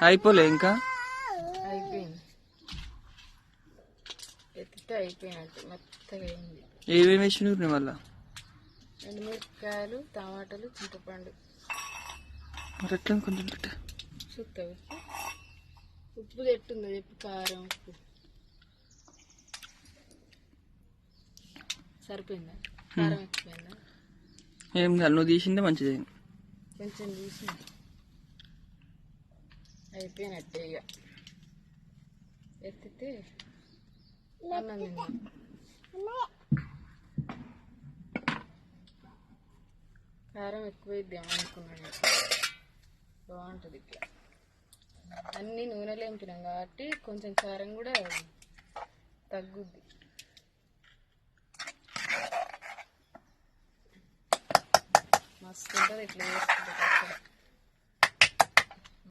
అయిపోలే ఇంకా అయిపోయింది. ఎత్తితే అయిపోయినట్టు మెత్తగా అయింది. ఏమేమి వేసినారు మళ్ళా? ఎండుమిరపకాయలు, టమాటాలు, చింతపండు. మరి ఎట్లా కొంచెం చూస్తా ఉప్పు తెట్టుందో చెప్పు. కారం, ఉప్పు సరిపోయిందా? కారం ఎక్కువైందా? ఏం కాదు, నువ్వు తీసిందే మంచిది. కొంచెం తీసి అయిపోయినట్టే ఇక ఎత్తితే అన్నం తిన్నా. కారం ఎక్కువైద్దాం అనుకున్నాను. బాగుంటుంది ఇట్లా. అన్నీ నూనెలో ఎంపినాం కాబట్టి కొంచెం కారం కూడా తగ్గుద్ది. మస్తు ఉంటుంది ఇట్లా వేసుకుంటే.